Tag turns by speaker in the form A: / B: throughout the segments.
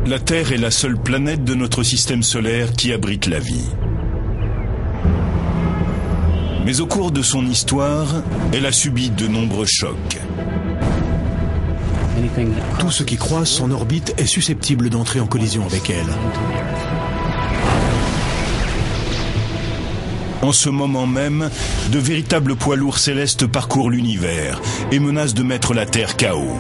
A: La Terre est la seule planète de notre système solaire qui abrite la vie. Mais au cours de son histoire, elle a subi de nombreux chocs.
B: Tout ce qui croise son orbite est susceptible d'entrer en collision avec elle.
A: En ce moment même, de véritables poids lourds célestes parcourent l'univers et menacent de mettre la Terre KO.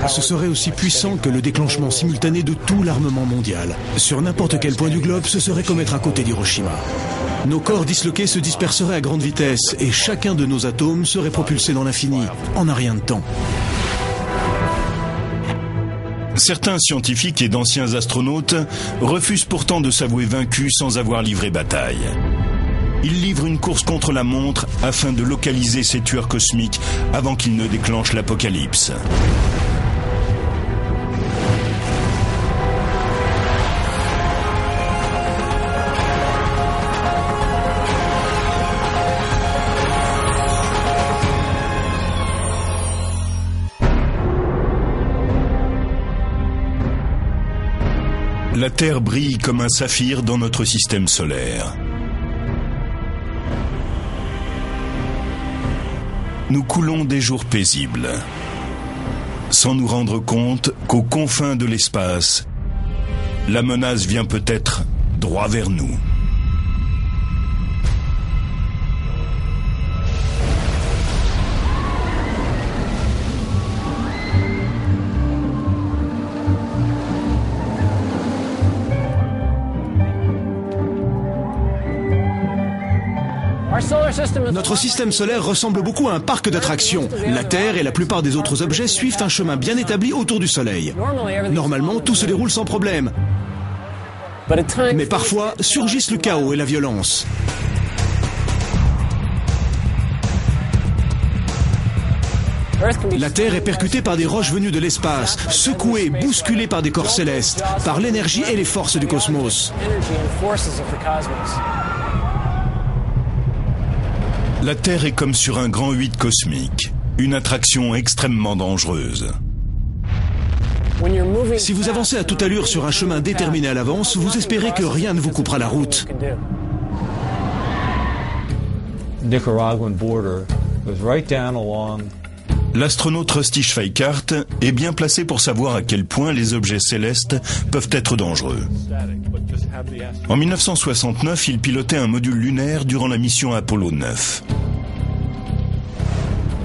B: Ce serait aussi puissant que le déclenchement simultané de tout l'armement mondial. Sur n'importe quel point du globe, ce serait comme être à côté d'Hiroshima. Nos corps disloqués se disperseraient à grande vitesse et chacun de nos atomes serait propulsé dans l'infini, en un rien de temps.
A: Certains scientifiques et d'anciens astronautes refusent pourtant de s'avouer vaincus sans avoir livré bataille. Ils livrent une course contre la montre afin de localiser ces tueurs cosmiques avant qu'ils ne déclenchent l'apocalypse. La Terre brille comme un saphir dans notre système solaire. Nous coulons des jours paisibles, sans nous rendre compte qu'aux confins de l'espace, la menace vient peut-être droit vers nous.
B: Notre système solaire ressemble beaucoup à un parc d'attractions. La Terre et la plupart des autres objets suivent un chemin bien établi autour du Soleil. Normalement, tout se déroule sans problème. Mais parfois, surgissent le chaos et la violence. La Terre est percutée par des roches venues de l'espace, secouée, bousculée par des corps célestes, par l'énergie et les forces du cosmos.
A: La Terre est comme sur un grand 8 cosmique, une attraction extrêmement dangereuse.
B: Si vous avancez à toute allure sur un chemin déterminé à l'avance, vous espérez que rien ne vous coupera la route.
A: L'astronaute Rusty Schweikart est bien placé pour savoir à quel point les objets célestes peuvent être dangereux. En 1969, il pilotait un module lunaire durant la mission Apollo 9.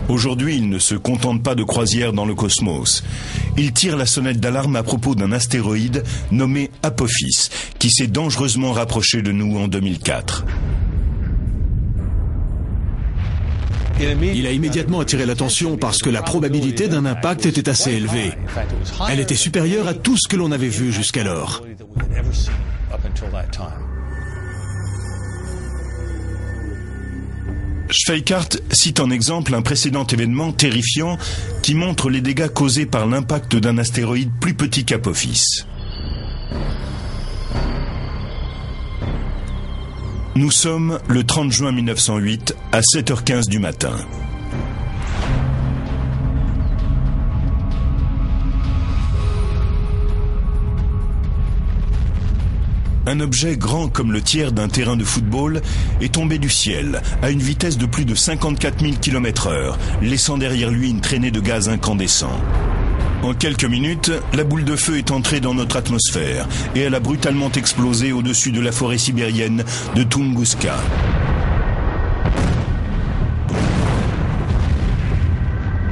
A: Aujourd'hui, il ne se contente pas de croisières dans le cosmos. Il tire la sonnette d'alarme à propos d'un astéroïde nommé Apophis, qui s'est dangereusement rapproché de nous en 2004.
B: Il a immédiatement attiré l'attention parce que la probabilité d'un impact était assez élevée. Elle était supérieure à tout ce que l'on avait vu jusqu'alors.
A: Schweikart cite en exemple un précédent événement terrifiant qui montre les dégâts causés par l'impact d'un astéroïde plus petit qu'Apophis. Nous sommes le 30 juin 1908 à 7h15 du matin. Un objet grand comme le tiers d'un terrain de football est tombé du ciel à une vitesse de plus de 54 000 km/h, laissant derrière lui une traînée de gaz incandescent. En quelques minutes, la boule de feu est entrée dans notre atmosphère et elle a brutalement explosé au-dessus de la forêt sibérienne de Tunguska.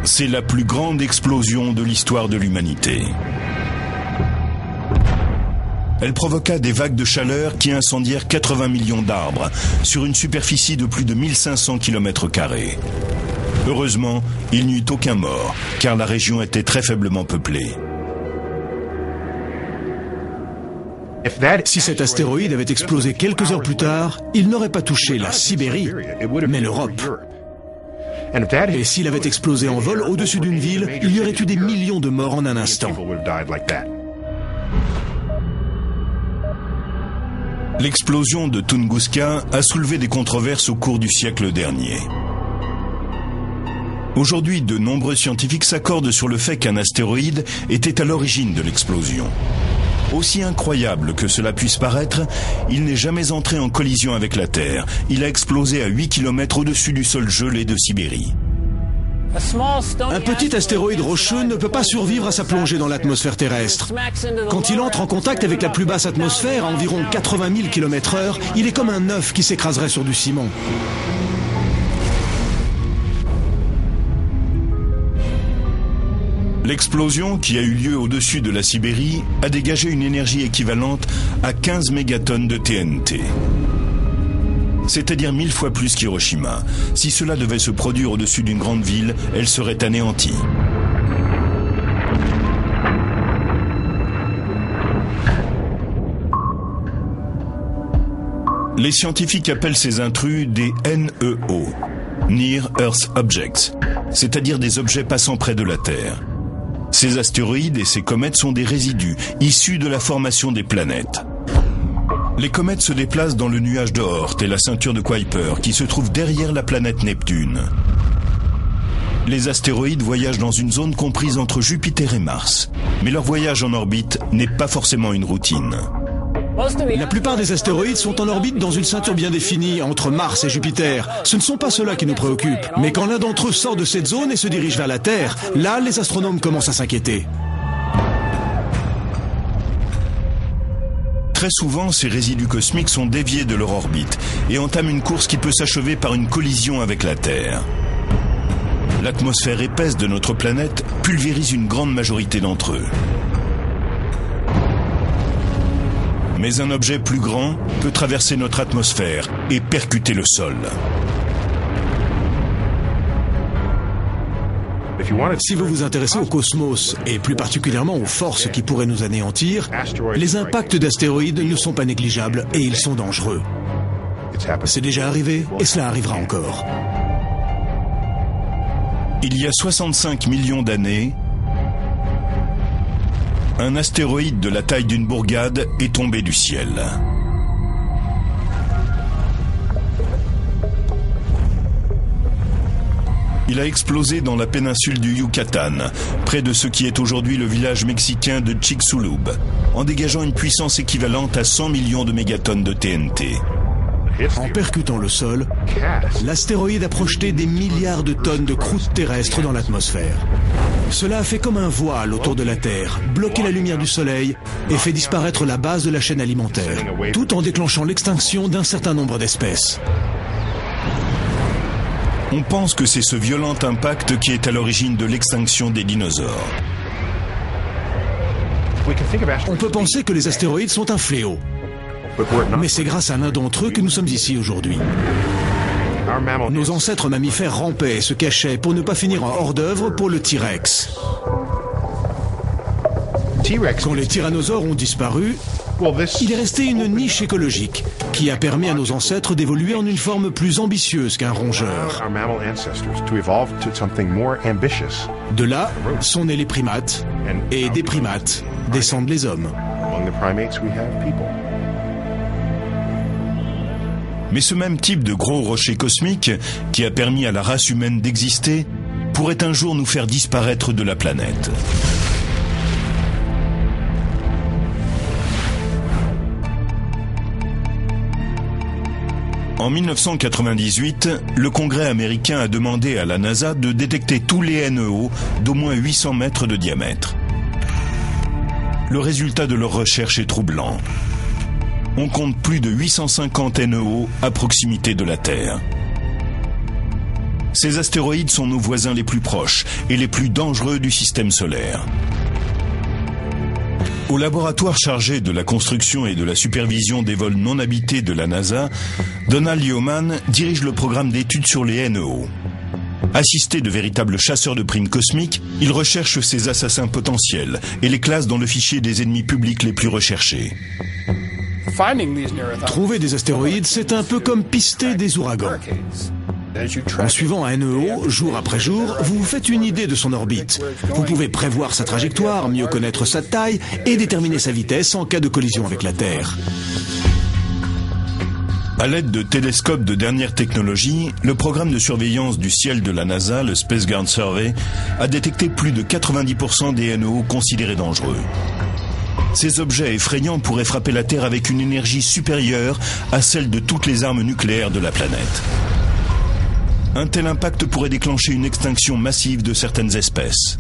A: C'est la plus grande explosion de l'histoire de l'humanité. Elle provoqua des vagues de chaleur qui incendièrent 80 millions d'arbres sur une superficie de plus de 1500 km². Heureusement, il n'y eut aucun mort, car la région était très faiblement peuplée.
B: Si cet astéroïde avait explosé quelques heures plus tard, il n'aurait pas touché la Sibérie, mais l'Europe. Et s'il avait explosé en vol au-dessus d'une ville, il y aurait eu des millions de morts en un instant.
A: L'explosion de Tunguska a soulevé des controverses au cours du siècle dernier. Aujourd'hui, de nombreux scientifiques s'accordent sur le fait qu'un astéroïde était à l'origine de l'explosion. Aussi incroyable que cela puisse paraître, il n'est jamais entré en collision avec la Terre. Il a explosé à 8 km au-dessus du sol gelé de Sibérie.
B: Un petit astéroïde rocheux ne peut pas survivre à sa plongée dans l'atmosphère terrestre. Quand il entre en contact avec la plus basse atmosphère, à environ 80 000 km/h, il est comme un œuf qui s'écraserait sur du ciment.
A: L'explosion, qui a eu lieu au-dessus de la Sibérie, a dégagé une énergie équivalente à 15 mégatonnes de TNT. C'est-à-dire 1000 fois plus qu'Hiroshima. Si cela devait se produire au-dessus d'une grande ville, elle serait anéantie. Les scientifiques appellent ces intrus des NEO, Near Earth Objects, c'est-à-dire des objets passant près de la Terre. Ces astéroïdes et ces comètes sont des résidus issus de la formation des planètes. Les comètes se déplacent dans le nuage de Oort et la ceinture de Kuiper qui se trouve derrière la planète Neptune. Les astéroïdes voyagent dans une zone comprise entre Jupiter et Mars. Mais leur voyage en orbite n'est pas forcément une routine.
B: La plupart des astéroïdes sont en orbite dans une ceinture bien définie entre Mars et Jupiter. Ce ne sont pas ceux-là qui nous préoccupent. Mais quand l'un d'entre eux sort de cette zone et se dirige vers la Terre, là, les astronomes commencent à s'inquiéter.
A: Très souvent, ces résidus cosmiques sont déviés de leur orbite et entament une course qui peut s'achever par une collision avec la Terre. L'atmosphère épaisse de notre planète pulvérise une grande majorité d'entre eux. Mais un objet plus grand peut traverser notre atmosphère et percuter le sol.
B: Si vous vous intéressez au cosmos, et plus particulièrement aux forces qui pourraient nous anéantir, les impacts d'astéroïdes ne sont pas négligeables et ils sont dangereux. C'est déjà arrivé et cela arrivera encore.
A: Il y a 65 millions d'années, un astéroïde de la taille d'une bourgade est tombé du ciel. Il a explosé dans la péninsule du Yucatan, près de ce qui est aujourd'hui le village mexicain de Chicxulub, en dégageant une puissance équivalente à 100 millions de mégatonnes de TNT.
B: En percutant le sol, l'astéroïde a projeté des milliards de tonnes de croûte terrestre dans l'atmosphère. Cela a fait comme un voile autour de la Terre, bloqué la lumière du Soleil et fait disparaître la base de la chaîne alimentaire, tout en déclenchant l'extinction d'un certain nombre d'espèces.
A: On pense que c'est ce violent impact qui est à l'origine de l'extinction des dinosaures.
B: On peut penser que les astéroïdes sont un fléau. Mais c'est grâce à l'un d'entre eux que nous sommes ici aujourd'hui. Nos ancêtres mammifères rampaient et se cachaient pour ne pas finir en hors-d'œuvre pour le T-Rex. Quand les tyrannosaures ont disparu, il est resté une niche écologique qui a permis à nos ancêtres d'évoluer en une forme plus ambitieuse qu'un rongeur. De là sont nés les primates, et des primates descendent les hommes.
A: Mais ce même type de gros rocher cosmique, qui a permis à la race humaine d'exister, pourrait un jour nous faire disparaître de la planète. En 1998, le Congrès américain a demandé à la NASA de détecter tous les NEO d'au moins 800 mètres de diamètre. Le résultat de leurs recherches est troublant. On compte plus de 850 NEO à proximité de la Terre. Ces astéroïdes sont nos voisins les plus proches et les plus dangereux du système solaire. Au laboratoire chargé de la construction et de la supervision des vols non habités de la NASA, Donald Yeoman dirige le programme d'études sur les NEO. Assisté de véritables chasseurs de primes cosmiques, il recherche ces assassins potentiels et les classe dans le fichier des ennemis publics les plus recherchés.
B: Trouver des astéroïdes, c'est un peu comme pister des ouragans. En suivant un NEO, jour après jour, vous vous faites une idée de son orbite. Vous pouvez prévoir sa trajectoire, mieux connaître sa taille et déterminer sa vitesse en cas de collision avec la Terre.
A: À l'aide de télescopes de dernière technologie, le programme de surveillance du ciel de la NASA, le Space Ground Survey, a détecté plus de 90% des NEO considérés dangereux. Ces objets effrayants pourraient frapper la Terre avec une énergie supérieure à celle de toutes les armes nucléaires de la planète. Un tel impact pourrait déclencher une extinction massive de certaines espèces.